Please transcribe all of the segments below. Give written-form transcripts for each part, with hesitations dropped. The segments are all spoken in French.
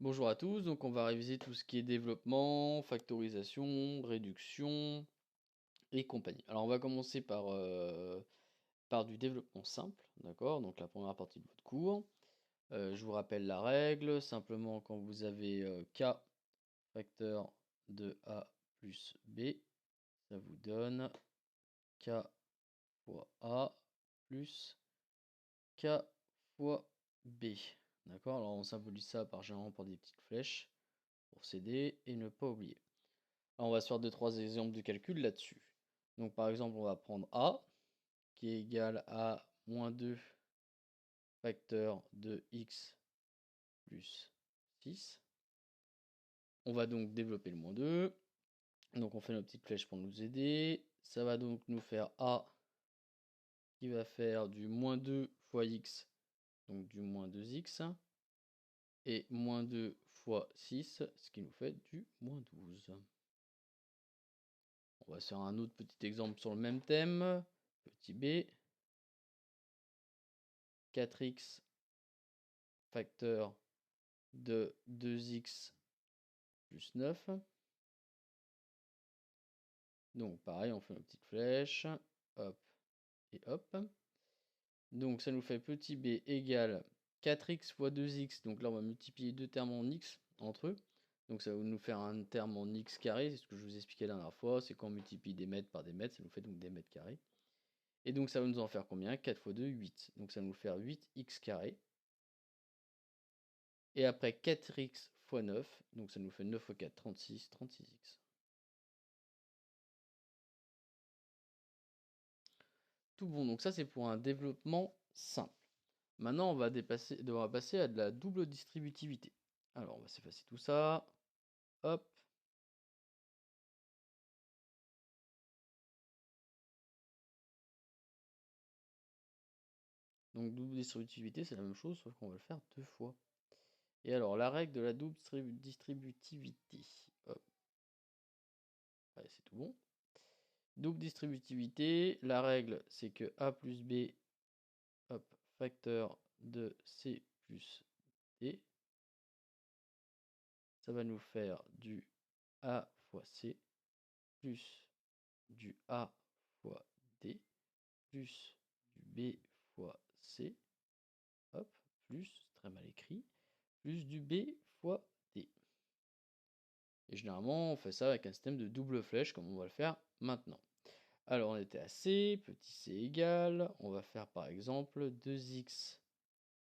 Bonjour à tous, donc on va réviser tout ce qui est développement, factorisation, réduction et compagnie. Alors on va commencer par du développement simple, d'accord? Donc la première partie de votre cours. Je vous rappelle la règle, simplement quand vous avez k facteur de a plus b, ça vous donne k fois a plus k fois b. D'accord? Alors on symbolise ça généralement par des petites flèches pour s'aider et ne pas oublier. Alors, on va se faire deux, trois exemples de calcul là-dessus. Donc par exemple, on va prendre A, qui est égal à moins 2 facteur de x plus 6. On va donc développer le moins 2. Donc on fait nos petites flèches pour nous aider. Ça va donc nous faire A qui va faire du moins 2 fois x, donc du moins 2x, et moins 2 fois 6, ce qui nous fait du moins 12. On va se faire un autre petit exemple sur le même thème. Petit b, 4x facteur de 2x plus 9. Donc pareil, on fait une petite flèche, hop et hop. Donc ça nous fait petit b égale 4x fois 2x. Donc là, on va multiplier deux termes en x entre eux. Donc ça va nous faire un terme en x carré, c'est ce que je vous expliquais la dernière fois, c'est quand on multiplie des mètres par des mètres, ça nous fait donc des mètres carrés. Et donc ça va nous en faire combien? 4 fois 2, 8. Donc ça va nous faire 8x carré. Et après 4x fois 9, donc ça nous fait 9 fois 4, 36, 36x. Tout bon, donc ça c'est pour un développement simple. Maintenant on va passer à de la double distributivité. Alors on va s'effacer tout ça. Hop. Donc double distributivité c'est la même chose sauf qu'on va le faire deux fois. Et alors la règle de la double distributivité. Hop. Allez, c'est tout bon. Double distributivité, la règle c'est que a plus b, hop, facteur de c plus d, ça va nous faire du a fois c plus du a fois d plus du b fois c, hop, plus, c'est très mal écrit, plus du b fois d. Et généralement, on fait ça avec un système de double flèche, comme on va le faire maintenant. Alors, on était à c, petit c égale, on va faire par exemple 2x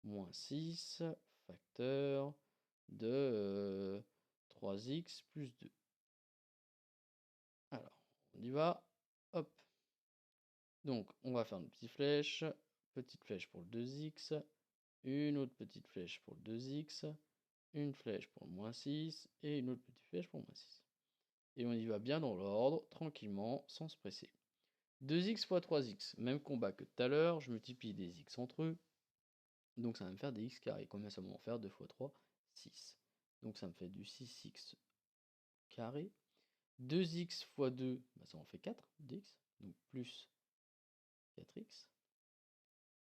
moins 6 facteur de 3x plus 2. Alors, on y va, hop. Donc, on va faire une petite flèche pour le 2x, une autre petite flèche pour le 2x, une flèche pour le moins 6 et une autre petite flèche pour le moins 6. Et on y va bien dans l'ordre, tranquillement, sans se presser. 2x fois 3x, même combat que tout à l'heure, je multiplie des x entre eux, donc ça va me faire des x carrés. Combien ça va m'en faire? 2 fois 3, 6. Donc ça me fait du 6x carré. 2x fois 2, bah ça en fait 4 dx, donc plus 4x.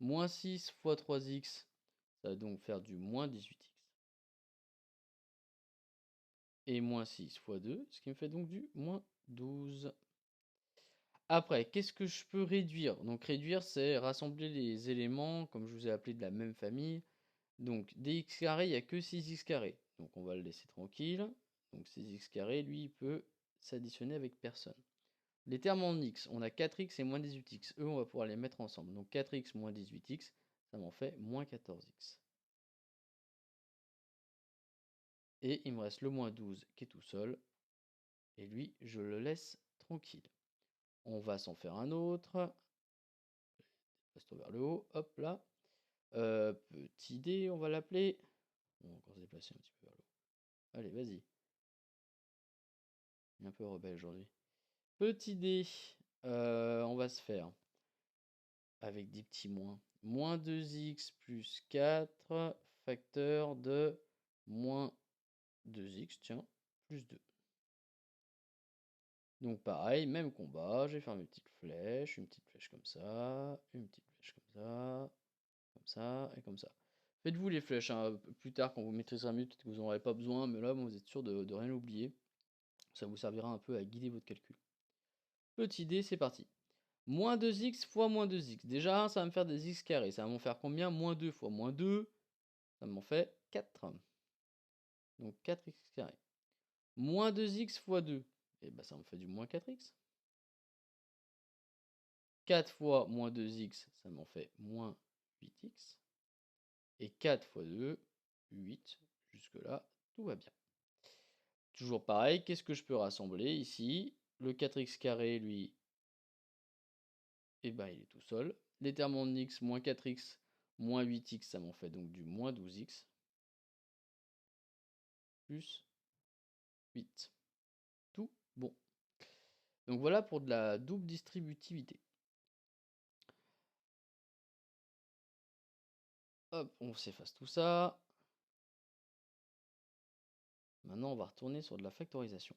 Moins 6 fois 3x, ça va donc faire du moins 18x. Et moins 6 fois 2, ce qui me fait donc du moins 12. Après, qu'est-ce que je peux réduire? Donc réduire, c'est rassembler les éléments, comme je vous ai appelé de la même famille. Donc dx carré, il n'y a que 6x carré. Donc on va le laisser tranquille. Donc 6x carré, lui, il peut s'additionner avec personne. Les termes en x, on a 4x et moins 18x. Eux, on va pouvoir les mettre ensemble. Donc 4x moins 18x, ça m'en fait moins 14x. Et il me reste le moins 12 qui est tout seul. Et lui, je le laisse tranquille. On va s'en faire un autre. Reste vers le haut, hop là. Petit d, on va l'appeler. On va encore se déplacer un petit peu vers le haut. Allez, vas-y. Il est un peu rebelle aujourd'hui. Petit d, on va se faire avec des petits moins. Moins 2x plus 4 facteur de moins 2x, tiens, plus 2. Donc pareil, même combat, je vais faire mes petites flèches, une petite flèche comme ça, une petite flèche comme ça et comme ça. Faites-vous les flèches, hein, plus tard quand vous maîtriserez mieux, peut-être que vous n'en aurez pas besoin, mais là, vous êtes sûr de rien oublier. Ça vous servira un peu à guider votre calcul. Petit dé, c'est parti. Moins 2x fois moins 2x. Déjà, ça va me faire des x carrés. Ça va m'en faire combien? Moins 2 fois moins 2, ça m'en fait 4. Donc 4x carré. Moins 2x fois 2, et ben ça me fait du moins 4x. 4 fois moins 2x, ça m'en fait moins 8x. Et 4 fois 2, 8. Jusque-là, tout va bien. Toujours pareil, qu'est-ce que je peux rassembler ici? Le 4x carré, lui, et ben il est tout seul. Les termes en x, moins 4x, moins 8x, ça m'en fait donc du moins 12x. Plus 8. Tout bon. Donc voilà pour de la double distributivité. Hop, on s'efface tout ça. Maintenant, on va retourner sur de la factorisation.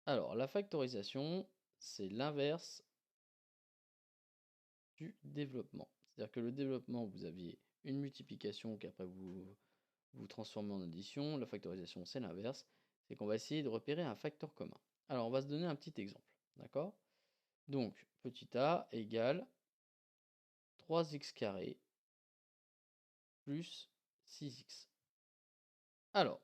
Alors, la factorisation, c'est l'inverse du développement. C'est-à-dire que le développement, vous aviez une multiplication qu'après vous transformez en addition. La factorisation, c'est l'inverse. C'est qu'on va essayer de repérer un facteur commun. Alors, on va se donner un petit exemple. D'accord? Donc, petit a égale 3x carré plus 6x. Alors,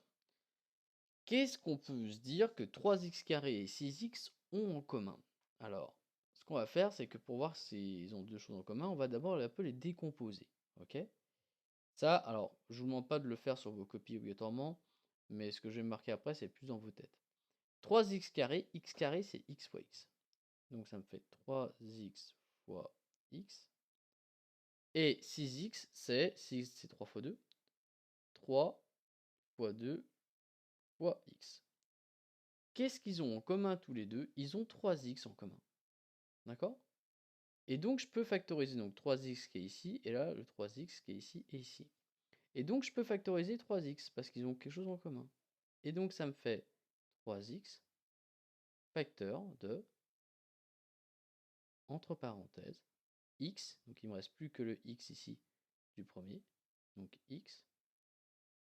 qu'est-ce qu'on peut se dire que 3x carré et 6x ont en commun? Alors, ce qu'on va faire, c'est que pour voir s'ils ont deux choses en commun, on va d'abord un peu les décomposer. Ok? Ça, alors, je vous demande pas de le faire sur vos copies obligatoirement, mais ce que je vais marquer après, c'est plus dans vos têtes. 3x carré, c'est x fois x. Donc ça me fait 3x fois x. Et 6x, c'est 6, c'est 3 fois 2. 3 fois 2 fois x. Qu'est-ce qu'ils ont en commun tous les deux? Ils ont 3x en commun. D'accord? Et donc je peux factoriser donc 3x qui est ici, et là le 3x qui est ici et ici. Et donc je peux factoriser 3x parce qu'ils ont quelque chose en commun. Et donc ça me fait 3x facteur de, entre parenthèses, x, donc il ne me reste plus que le x ici du premier, donc x,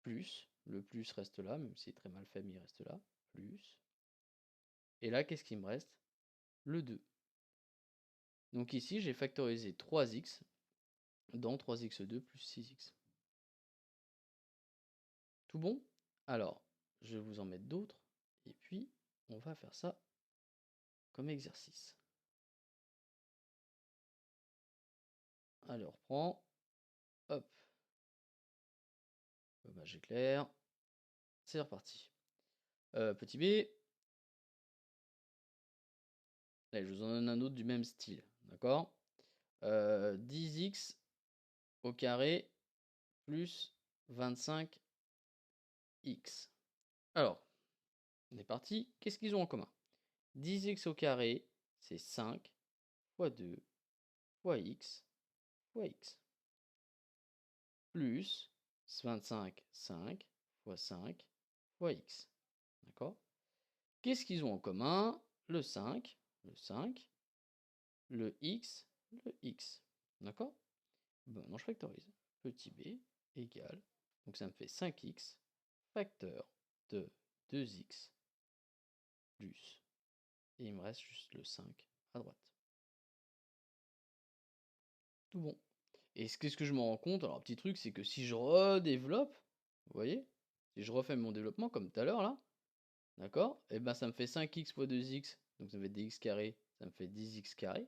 plus, le plus reste là, même si c'est très mal fait, mais il reste là, plus. Et là, qu'est-ce qui me reste? Le 2. Donc ici, j'ai factorisé 3x dans 3x2 plus 6x. Tout bon? Alors, je vais vous en mettre d'autres, et puis on va faire ça comme exercice. Allez, on reprend. Hop. Dommage éclair. C'est reparti. Petit b. Allez, je vous en donne un autre du même style. D'accord? 10x au carré plus 25x. Alors, on est parti. Qu'est-ce qu'ils ont en commun? 10x au carré, c'est 5 fois 2 fois x fois x. Plus 25, 5 fois 5 fois x. D'accord? Qu'est-ce qu'ils ont en commun? Le 5, le 5, le x, le x. D'accord? Bon, non, je factorise. Petit b égale, donc ça me fait 5x facteur de 2x plus, et il me reste juste le 5 à droite. Tout bon. Et qu'est-ce que je me rends compte? Alors, petit truc, c'est que si je redéveloppe, vous voyez, si je refais mon développement comme tout à l'heure là, d'accord? Et ben ça me fait 5x fois 2x, donc ça me fait dx carré, ça me fait 10x carré.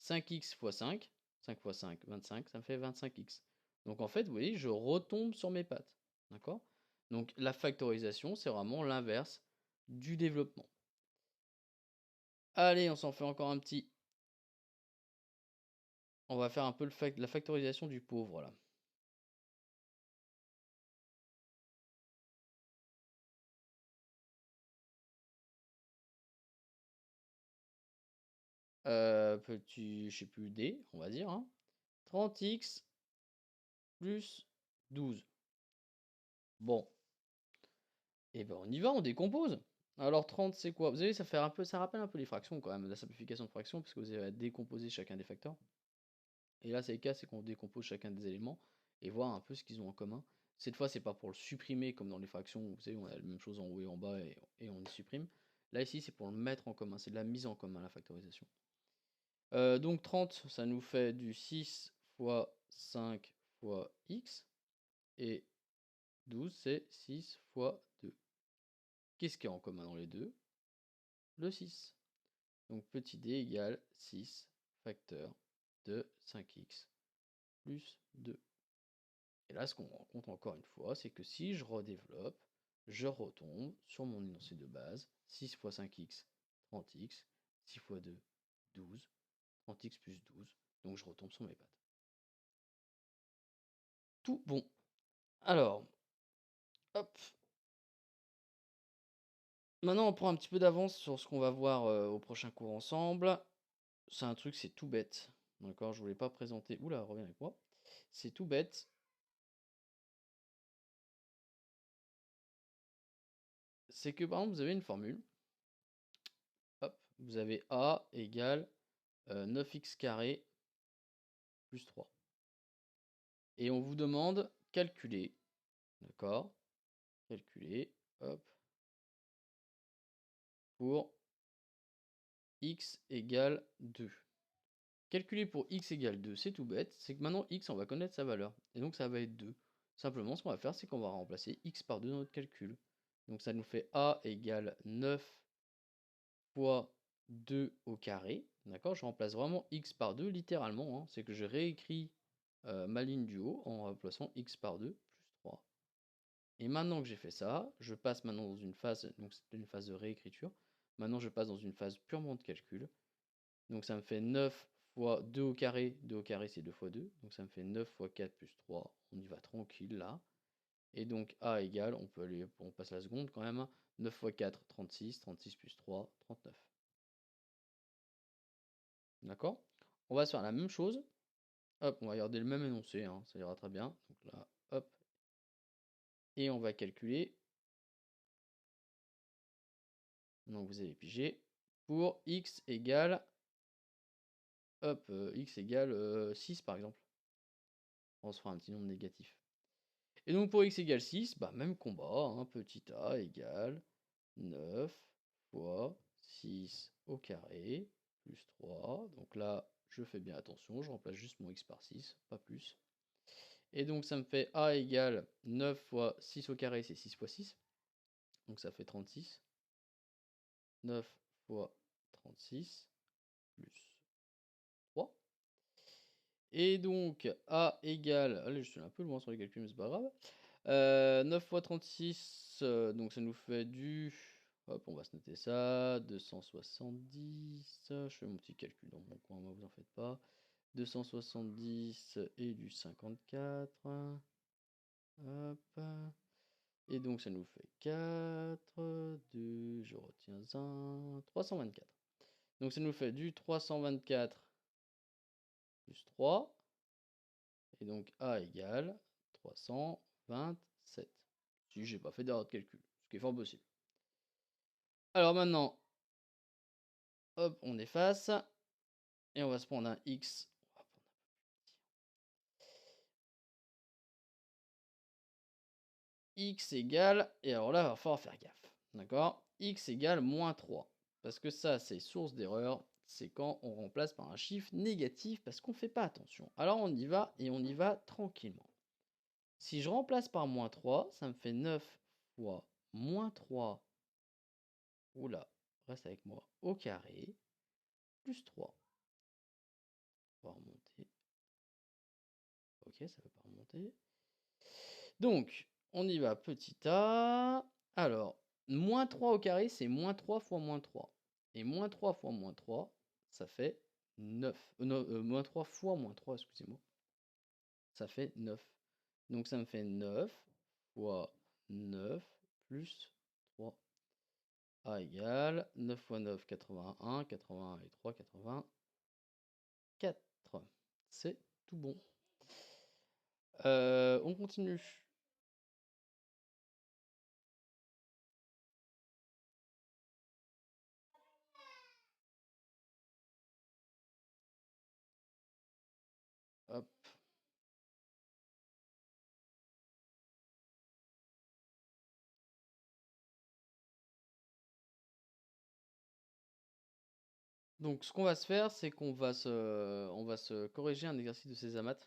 5x fois 5, 5 fois 5, 25, ça me fait 25x. Donc en fait, vous voyez, je retombe sur mes pattes. D'accord? Donc la factorisation, c'est vraiment l'inverse du développement. Allez, on s'en fait encore un petit. On va faire un peu la factorisation du pauvre là. Petit, je sais plus, D, on va dire. Hein. 30x plus 12. Bon. Et ben on y va, on décompose. Alors 30 c'est quoi? Vous savez, ça rappelle un peu les fractions quand même, la simplification de fractions, parce que vous avez à décomposer chacun des facteurs. Et là, c'est le cas, c'est qu'on décompose chacun des éléments et voir un peu ce qu'ils ont en commun. Cette fois, c'est pas pour le supprimer comme dans les fractions, où, vous savez, on a la même chose en haut et en bas et on les supprime. Là, ici, c'est pour le mettre en commun, c'est de la mise en commun, la factorisation. Donc 30, ça nous fait du 6 fois 5 fois x, et 12, c'est 6 fois 2. Qu'est-ce qu'il y a en commun dans les deux? Le 6. Donc petit d égale 6 facteur de 5x plus 2. Et là, ce qu'on rencontre encore une fois, c'est que si je redéveloppe, je retombe sur mon énoncé de base, 6 fois 5x, 30x, 6 fois 2, 12, 30x plus 12, donc je retombe sur mes pattes. Tout bon. Alors, hop. Maintenant, on prend un petit peu d'avance sur ce qu'on va voir au prochain cours ensemble. C'est un truc, c'est tout bête. D'accord, je voulais pas présenter. Oula, reviens avec moi. C'est tout bête. C'est que par exemple, vous avez une formule. Hop, vous avez a égale 9x carré plus 3. Et on vous demande calculer. D'accord, calculer. Hop. Pour x égale 2. Calculer pour x égale 2, c'est tout bête. C'est que maintenant x, on va connaître sa valeur. Et donc ça va être 2. Simplement, ce qu'on va faire, c'est qu'on va remplacer x par 2 dans notre calcul. Donc ça nous fait a égale 9 fois 2 au carré. D'accord, je remplace vraiment x par 2 littéralement. C'est que je réécris ma ligne du haut en remplaçant x par 2 plus 3. Et maintenant que j'ai fait ça, je passe maintenant dans une phase, donc c'est une phase de réécriture. Maintenant je passe dans une phase purement de calcul. Donc ça me fait 9 fois 2 au carré c'est 2 fois 2. Donc ça me fait 9 fois 4 plus 3. On y va tranquille là. Et donc a égale, on passe la seconde quand même. 9 fois 4, 36. 36 plus 3, 39. D'accord? On va se faire la même chose. Hop, on va garder le même énoncé, ça ira très bien. Donc là, hop. Et on va calculer. Donc vous avez pigé. Pour x égale. Hop, x égale 6 par exemple. On se fera un petit nombre négatif. Et donc pour x égale 6, bah même combat, petit a égale 9 fois 6 au carré plus 3. Donc là, je fais bien attention, je remplace juste mon x par 6, pas plus. Et donc ça me fait a égale 9 fois 6 au carré, c'est 6 fois 6. Donc ça fait 36. 9 fois 36 plus 3. Et donc a égale, allez, je suis un peu loin sur les calculs, mais c'est pas grave. 9 fois 36, donc ça nous fait du... Hop, on va se noter ça. 270. Je fais mon petit calcul dans mon coin, moi, vous en faites pas. 270 et du 54. Hop. Et donc ça nous fait 4, 2, je retiens 1, 324. Donc ça nous fait du 324 plus 3. Et donc A égale 327. Si j'ai pas fait d'erreur de calcul, ce qui est fort possible. Alors maintenant, hop, on efface. Et on va se prendre un x. X égale, et alors là, il va falloir faire gaffe. D'accord? X égale moins 3. Parce que ça, c'est source d'erreur. C'est quand on remplace par un chiffre négatif parce qu'on ne fait pas attention. Alors on y va et on y va tranquillement. Si je remplace par moins 3, ça me fait 9 fois moins 3. Oula, reste avec moi au carré. Plus 3. On va remonter. Ok, ça ne veut pas remonter. Donc, on y va petit a. Alors, moins 3 au carré, c'est moins 3 fois moins 3. Et moins 3 fois moins 3, ça fait 9. Moins 3 fois moins 3, excusez-moi. Ça fait 9. Donc ça me fait 9 fois 9 plus 3. A égale 9 fois 9, 81. 81 et 3, 84. C'est tout bon. On continue. Donc ce qu'on va se faire, c'est qu'on va se corriger un exercice de Césamat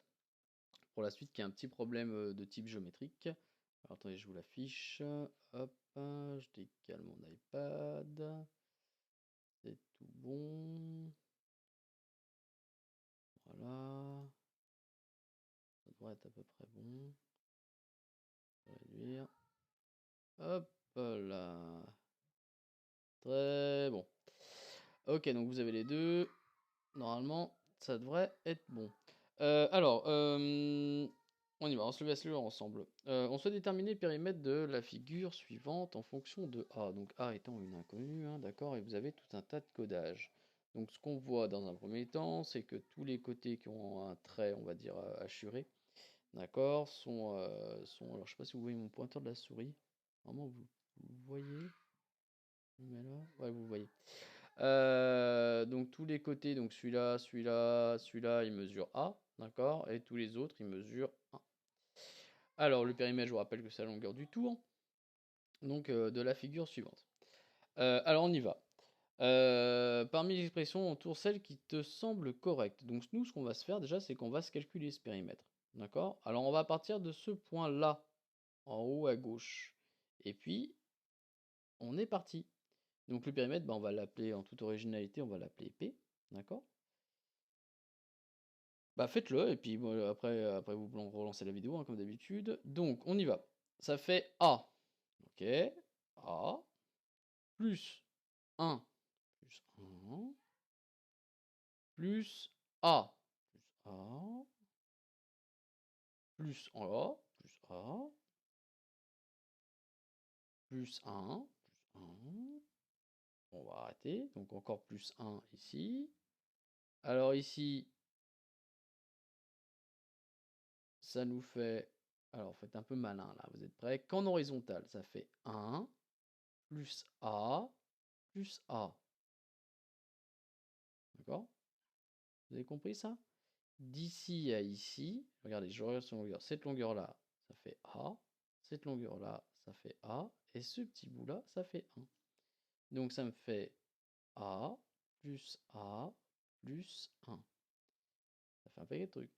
pour la suite qui a un petit problème de type géométrique. Alors, attendez, je vous l'affiche. Hop, je décale mon iPad. C'est tout bon. Voilà. Ça devrait être à peu près bon. Je vais réduire. Hop là. Très bon. Ok, donc vous avez les deux. Normalement, ça devrait être bon. Alors, on y va, on se laisse le ensemble. On souhaite déterminer le périmètre de la figure suivante en fonction de A. Donc A étant une inconnue, hein, d'accord, et vous avez tout un tas de codages. Donc ce qu'on voit dans un premier temps, c'est que tous les côtés qui ont un trait, on va dire, hachuré, d'accord, alors je sais pas si vous voyez mon pointeur de la souris. Vraiment, vous voyez? Mais là, ouais, vous voyez. Donc tous les côtés, donc celui-là, celui-là, celui-là, il mesure A, d'accord? Et tous les autres, ils mesurent 1. Alors le périmètre, je vous rappelle que c'est la longueur du tour, donc de la figure suivante. Alors on y va. Parmi les expressions, on tourne celle qui te semble correcte. Donc nous, ce qu'on va se faire déjà, c'est qu'on va se calculer ce périmètre, d'accord? Alors on va partir de ce point-là, en haut à gauche. Et puis, on est parti. Donc le périmètre, bah, on va l'appeler en toute originalité, on va l'appeler P, d'accord? Bah faites-le, et puis bon, après vous relancez la vidéo, hein, comme d'habitude. Donc on y va. Ça fait A, ok, A, plus 1, plus 1, plus A, plus A, plus A, plus A, plus 1, plus 1. On va arrêter, donc encore plus 1 ici. Alors ici, ça nous fait... Alors faites un peu malin là, vous êtes prêts? Qu'en horizontal, ça fait 1, plus A, plus A. D'accord? Vous avez compris ça? D'ici à ici, regardez, je regarde sur longueur. Cette longueur-là, ça fait A. Cette longueur-là, ça fait A. Et ce petit bout-là, ça fait 1. Donc ça me fait A plus A plus 1. Ça fait un paquet de trucs.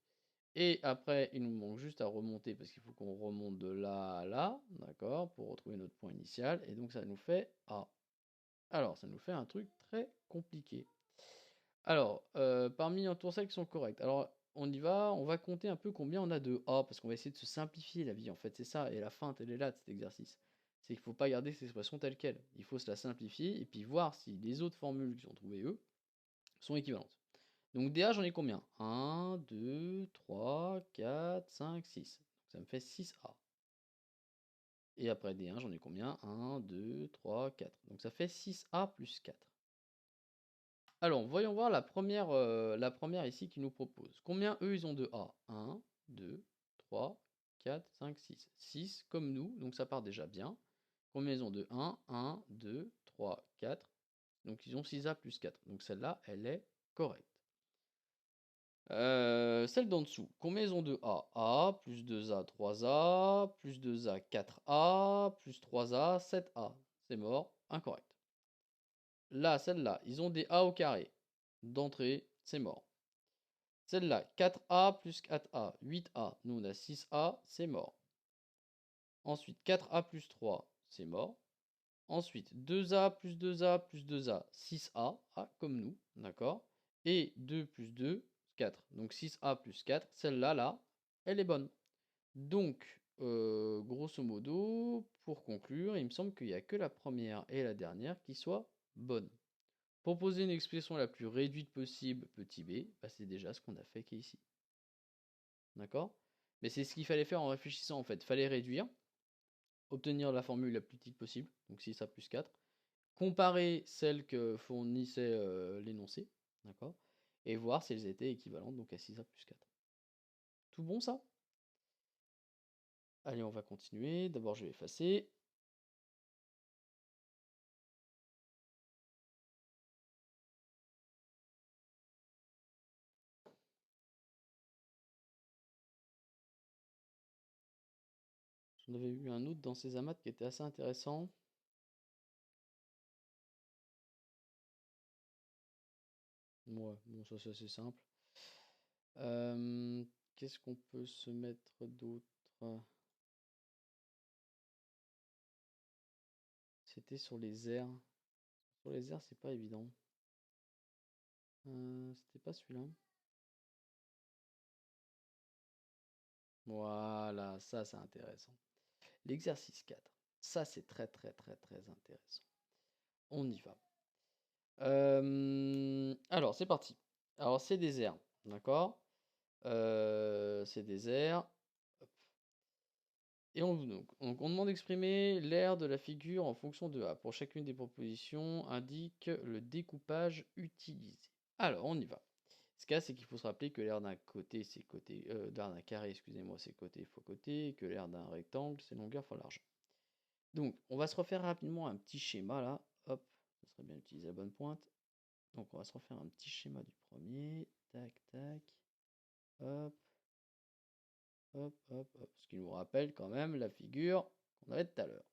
Et après, il nous manque juste à remonter parce qu'il faut qu'on remonte de là à là, d'accord, pour retrouver notre point initial. Et donc ça nous fait A. Alors, ça nous fait un truc très compliqué. Alors, parmi un tourcelles qui sont corrects. Alors, on y va, on va compter un peu combien on a de A, parce qu'on va essayer de se simplifier la vie, en fait, c'est ça, et la feinte, elle est là de cet exercice. C'est qu'il ne faut pas garder cette expression telle qu'elle. Il faut se la simplifier, et puis voir si les autres formules qu'ils ont trouvées eux sont équivalentes. Donc DA, j'en ai combien? 1, 2, 3, 4, 5, 6. Donc ça me fait 6A. Et après D1, j'en ai combien? 1, 2, 3, 4. Donc ça fait 6A plus 4. Alors, voyons voir la première ici qui nous propose. Combien eux, ils ont de A? 1, 2, 3, 4, 5, 6. 6 comme nous, donc ça part déjà bien. Combien ils ont de 1? 1, 2, 3, 4. Donc ils ont 6A plus 4. Donc celle-là, elle est correcte. Celle d'en dessous, combien ils ont de A? A, plus 2A, 3A, plus 2A, 4A, plus 3A, 7A. C'est mort, incorrect. Là, celle-là, ils ont des A au carré. D'entrée, c'est mort. Celle-là, 4A plus 4A, 8A. Nous, on a 6A, c'est mort. Ensuite, 4A plus 3, c'est mort. Ensuite, 2A plus 2A plus 2A, 6A, comme nous, d'accord? Et 2 plus 2, 4. Donc 6A plus 4, celle-là, là, elle est bonne. Donc, grosso modo, pour conclure, il me semble qu'il n'y a que la première et la dernière qui soient bonnes. Proposer une expression la plus réduite possible, petit b, bah c'est déjà ce qu'on a fait qui est ici. D'accord? Mais c'est ce qu'il fallait faire en réfléchissant en fait. Il fallait réduire, obtenir la formule la plus petite possible, donc 6A plus 4, comparer celle que fournissait l'énoncé, d'accord? Et voir si elles étaient équivalentes donc à 6A plus 4. Tout bon ça? Allez, on va continuer. D'abord, je vais effacer. J'en avais eu un autre dans ces amas qui était assez intéressant. Ouais, bon, ça c'est assez simple. Qu'est-ce qu'on peut se mettre d'autre? C'était sur les airs. Sur les airs, c'est pas évident. C'était pas celui-là. Voilà, ça c'est intéressant. L'exercice 4. Ça c'est très très très très intéressant. On y va. Alors c'est parti. Alors c'est des airs, d'accord? C'est des airs. Hop. Et on demande d'exprimer l'air de la figure en fonction de A. Pour chacune des propositions, indique le découpage utilisé. Alors, on y va. Ce cas, c'est qu'il faut se rappeler que l'air d'un côté, c'est côté, l'air d'un carré, excusez-moi, c'est côté fois côté, et que l'air d'un rectangle, c'est longueur fois largeur. Donc, on va se refaire rapidement un petit schéma là. Hop, ça serait bien d'utiliser la bonne pointe. Donc, on va se refaire un petit schéma du premier. Tac, tac. Hop, hop, hop, hop. Ce qui nous rappelle quand même la figure qu'on avait tout à l'heure.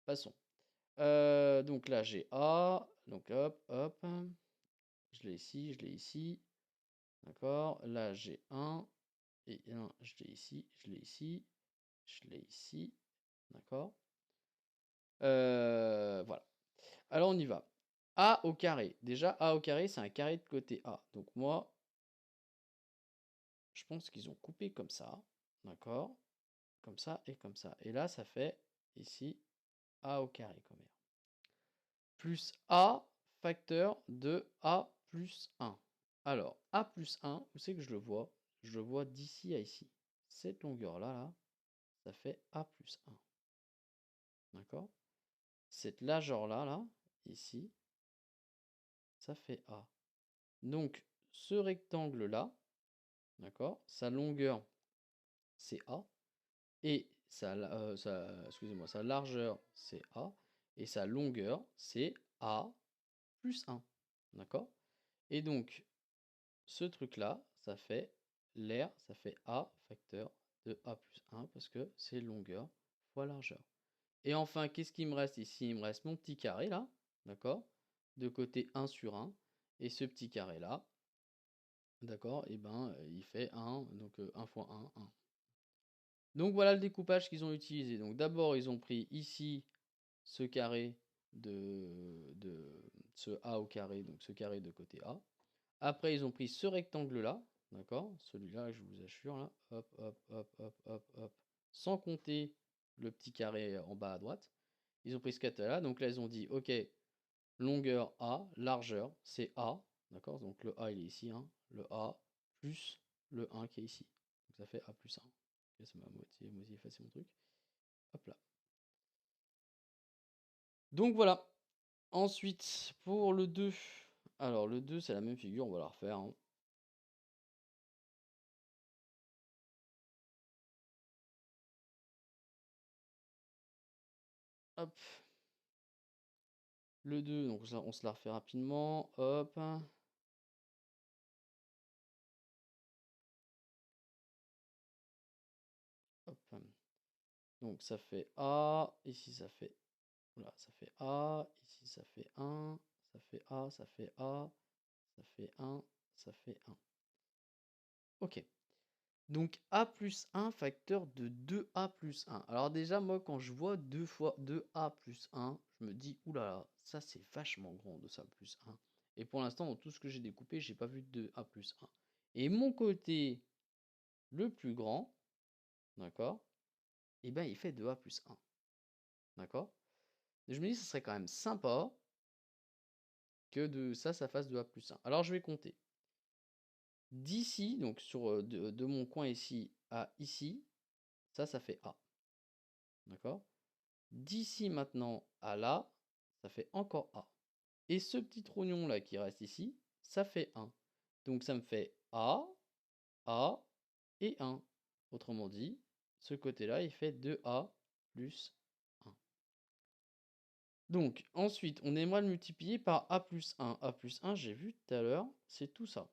Passons. Donc là, j'ai A. Donc hop, hop. Je l'ai ici, je l'ai ici. D'accord. Là, j'ai 1. Et 1, je l'ai ici, je l'ai ici, je l'ai ici. D'accord. Voilà. Alors, on y va. A au carré. Déjà, A au carré, c'est un carré de côté A. Donc moi, je pense qu'ils ont coupé comme ça. D'accord. Comme ça et comme ça. Et là, ça fait ici A au carré comme R. Plus A facteur de A plus 1. Alors, A plus 1, où c'est que je le vois? Je le vois d'ici à ici. Cette longueur-là, là, ça fait A plus 1. D'accord? Cette largeur-là, là, ici, ça fait A. Donc, ce rectangle-là, d'accord, sa longueur, c'est A. Et excusez-moi, sa largeur, c'est A. Et sa longueur, c'est A plus 1. D'accord? Et donc, ce truc-là, ça fait l'air, ça fait A facteur de A plus 1 parce que c'est longueur fois largeur. Et enfin, qu'est-ce qui me reste ici? Il me reste mon petit carré là, d'accord? De côté 1 sur 1. Et ce petit carré là, d'accord? Et ben, il fait 1, donc 1 fois 1, 1. Donc voilà le découpage qu'ils ont utilisé. Donc d'abord, ils ont pris ici ce carré de ce A au carré, donc ce carré de côté A. Après, ils ont pris ce rectangle-là, d'accord? Celui-là, je vous assure, là, hop, hop, hop, hop, hop, hop, sans compter le petit carré en bas à droite. Ils ont pris ce carré-là, donc là, ils ont dit, ok, longueur A, largeur, c'est A, d'accord? Donc le A, il est ici, hein, le A plus le 1 qui est ici. Donc ça fait A plus 1. Ok, ça m'a moitié effacé mon truc. Hop là. Donc voilà. Ensuite, pour le 2. Alors, le 2, c'est la même figure, on va la refaire, hein. Hop. Le 2, donc ça, on se la refait rapidement. Hop. Hop. Donc ça fait A. Ici, ça fait. Voilà, ça fait A. Ici, ça fait 1. Ça fait A. Ça fait A. Ça fait 1. Ça fait 1. Ok. Donc A plus 1 facteur de 2A plus 1. Alors déjà, moi, quand je vois 2 fois 2A plus 1, je me dis, oulala, ça c'est vachement grand de ça plus 1. Et pour l'instant, dans tout ce que j'ai découpé, j'ai pas vu de A plus 1. Et mon côté le plus grand, d'accord, et ben il fait 2A plus 1. D'accord? Et je me dis, ce serait quand même sympa que de ça fasse 2A plus 1. Alors je vais compter. D'ici, donc de mon coin ici à ici, ça fait A. D'accord? D'ici maintenant à là, ça fait encore A. Et ce petit trognon là qui reste ici, ça fait 1. Donc ça me fait A et 1. Autrement dit, ce côté-là, il fait 2A plus 1. Donc ensuite, on aimerait le multiplier par A plus 1. A plus 1, j'ai vu tout à l'heure, c'est tout ça.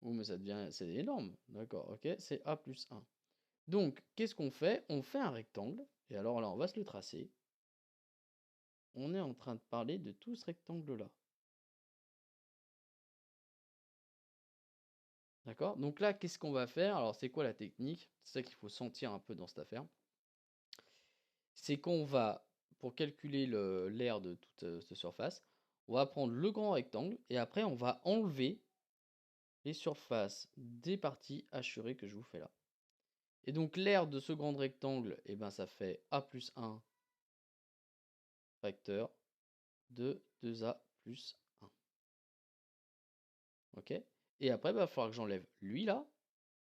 Oh, mais ça devient, c'est énorme. D'accord, ok, c'est A plus 1. Donc, qu'est-ce qu'on fait? On fait un rectangle. Et alors là, on va se le tracer. on est en train de parler de tout ce rectangle-là. D'accord? Donc là, qu'est-ce qu'on va faire? Alors, c'est quoi la technique? C'est ça qu'il faut sentir un peu dans cette affaire. C'est qu'on va, pour calculer l'aire de toute cette surface, on va prendre le grand rectangle et après, on va enlever les surfaces des parties hachurées que je vous fais là. Et donc, l'aire de ce grand rectangle, eh ben, ça fait A plus 1 facteur de 2A plus 1. Ok? Et après, il va falloir que j'enlève lui là,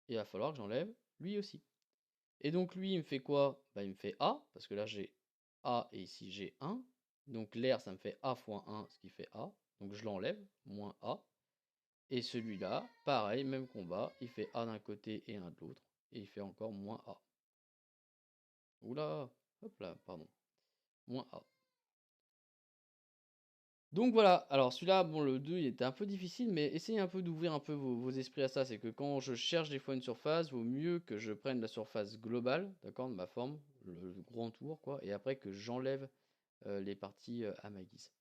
et il va falloir que j'enlève lui aussi. Et donc lui, il me fait quoi? Bah, il me fait A, parce que là j'ai A et ici j'ai 1. Donc l'air, ça me fait A fois 1, ce qui fait A. Donc je l'enlève, moins A. Et celui-là, pareil, même combat, il fait A d'un côté et 1 de l'autre. Et il fait encore moins A. Oula, hop là, pardon. Moins A. Donc voilà, alors celui-là, bon, le 2, il était un peu difficile, mais essayez un peu d'ouvrir un peu vos esprits à ça. C'est que quand je cherche des fois une surface, vaut mieux que je prenne la surface globale, d'accord, de ma forme, le grand tour, quoi, et après que j'enlève les parties à ma guise.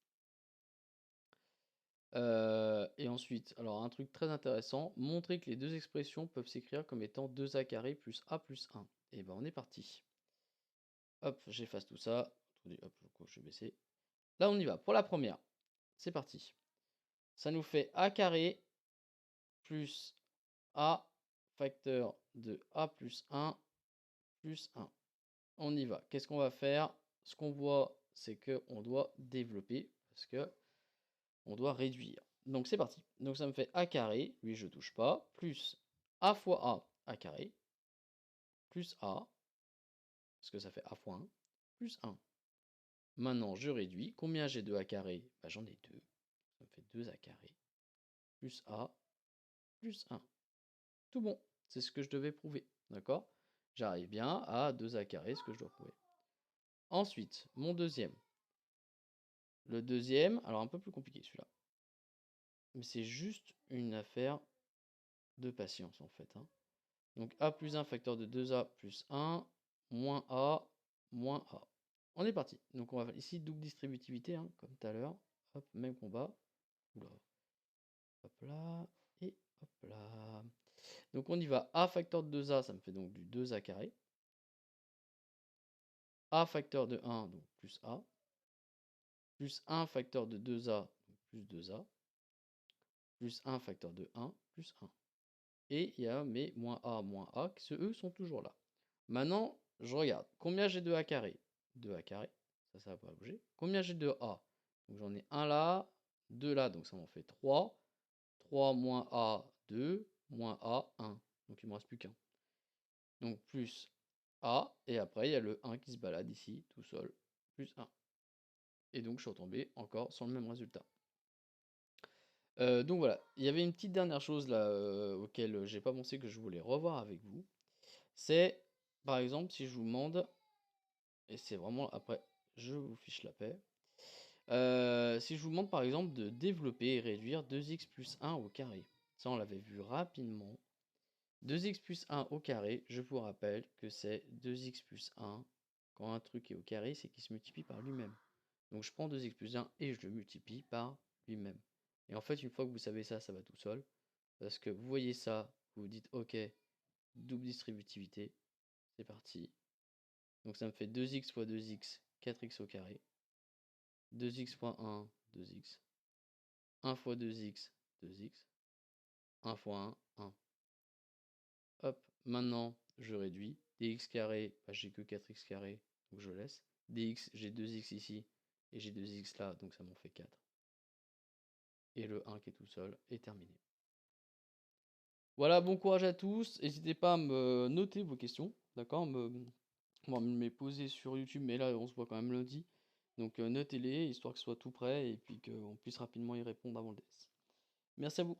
Et ensuite, alors un truc très intéressant, montrer que les deux expressions peuvent s'écrire comme étant 2a carré plus a plus 1. Et ben on est parti. Hop, j'efface tout ça. Hop, je vais baisser. Là on y va. Pour la première, c'est parti. Ça nous fait a carré plus a facteur de a plus 1 plus 1. On y va. Qu'est-ce qu'on va faire? Ce qu'on voit, c'est qu'on doit développer parce que on doit réduire. Donc c'est parti. Donc ça me fait a carré, lui je touche pas, plus a fois a carré, plus a, parce que ça fait a fois 1, plus 1. Maintenant je réduis. Combien j'ai de a carré? Bah, j'en ai 2. Ça me fait 2 a carré, plus a, plus 1. Tout bon. C'est ce que je devais prouver. D'accord? J'arrive bien à 2a carré, ce que je dois prouver. Ensuite, mon deuxième. Le deuxième, alors un peu plus compliqué celui-là. Mais c'est juste une affaire de patience en fait. Donc a plus 1 facteur de 2a plus 1, moins a, moins a. On est parti. Donc on va faire ici double distributivité, comme tout à l'heure. Hop, même combat. Oula. Hop là, et hop là. Donc on y va. A facteur de 2a, ça me fait donc du 2a carré. A facteur de 1, donc plus a. Plus 1 facteur de 2a, donc plus 2a. Plus 1 facteur de 1, plus 1. Et il y a mes moins a, qui eux sont toujours là. Maintenant, je regarde. Combien j'ai de a carré? 2a carré. Ça va pas bouger. Combien j'ai de a? Donc j'en ai 1 là, 2 là, donc ça m'en fait 3. 3 moins a, 2, moins a, 1. Donc il ne me reste plus qu'un. Donc plus a, et après il y a le 1 qui se balade ici, tout seul, plus 1. Et donc je suis retombé encore sur le même résultat. Donc voilà, il y avait une petite dernière chose là auquel j'ai pas pensé que je voulais revoir avec vous. C'est par exemple si je vous demande, et c'est vraiment après je vous fiche la paix. Si je vous demande par exemple de développer et réduire 2x plus 1 au carré. Ça on l'avait vu rapidement. 2x plus 1 au carré, je vous rappelle que c'est 2x plus 1. Quand un truc est au carré, c'est qu'il se multiplie par lui-même. Donc je prends 2x plus 1 et je le multiplie par lui-même. Et en fait, une fois que vous savez ça, ça va tout seul. Parce que vous voyez ça, vous vous dites ok, double distributivité, c'est parti. Donc ça me fait 2x fois 2x, 4x au carré. 2x fois 1, 2x. 1 fois 2x, 2x. 1 fois 1, 1. Hop, maintenant je réduis. Dx carré, bah, j'ai que 4x carré, donc je laisse. Dx, j'ai 2x ici, et j'ai 2x là, donc ça m'en fait 4. Et le 1 qui est tout seul est terminé. Voilà, bon courage à tous. N'hésitez pas à me noter vos questions, d'accord? On va me les poser sur YouTube, mais là on se voit quand même lundi. Donc notez-les, histoire que ce soit tout prêt et puis qu'on puisse rapidement y répondre avant le DS. Merci à vous.